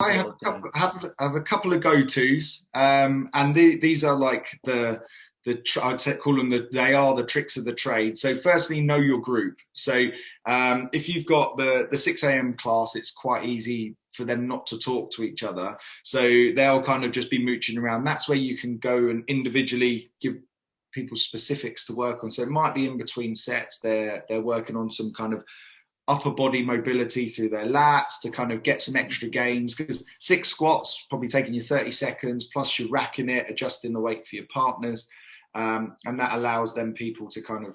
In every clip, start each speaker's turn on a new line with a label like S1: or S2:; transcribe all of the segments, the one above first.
S1: I have
S2: little
S1: a couple,
S2: things?
S1: have a couple of go-tos, and these are like I'd say call them they are the tricks of the trade. So firstly, know your group. So if you've got the 6 a.m. class, it's quite easy for them not to talk to each other. So they'll kind of just be mooching around. That's where you can go and individually give people specifics to work on. So it might be in between sets, they're working on some kind of upper body mobility through their lats to kind of get some extra gains, because 6 squats probably taking you 30 seconds, plus you're racking it, adjusting the weight for your partners, and that allows them people to kind of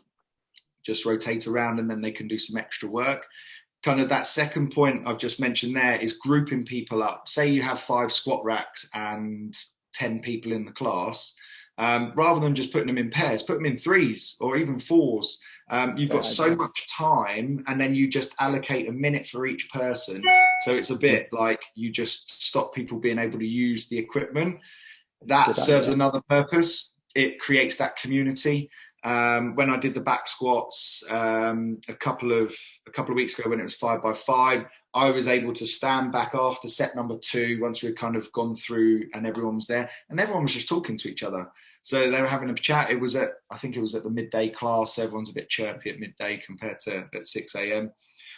S1: just rotate around, and then they can do some extra work. Kind of that second point I've just mentioned there is grouping people up. Say you have 5 squat racks and 10 people in the class. Rather than just putting them in pairs, put them in threes or even fours. You've
S2: Great
S1: got so
S2: idea.
S1: much time, and then you just allocate a minute for each person. So it's a bit like you just stop people being able to use the equipment. That
S2: Good
S1: serves
S2: idea.
S1: another purpose. It creates that community. When I did the back squats a couple of weeks ago, when it was 5 by 5, I was able to stand back after set number 2 once we'd kind of gone through and everyone was there, and everyone was just talking to each other. So they were having a chat. I think it was at the midday class. So everyone's a bit chirpy at midday compared to at 6 a.m.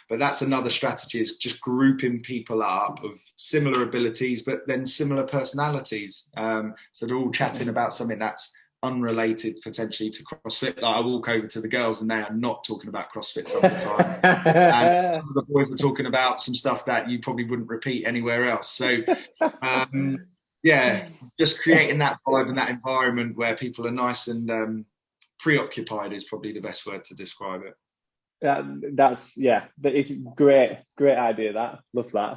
S1: But that's another strategy, is just grouping people up of similar abilities, but then similar personalities. So they're all chatting
S2: Amazing.
S1: about something that's unrelated potentially to CrossFit. Like I walk over to the girls and they are not talking about CrossFit some of the time. And some of the boys are talking about some stuff that you probably wouldn't repeat anywhere else. So, um, yeah, just creating that vibe and that environment where people are nice and preoccupied is probably the best word to describe it.
S2: That's yeah. It's great, great idea. That love that.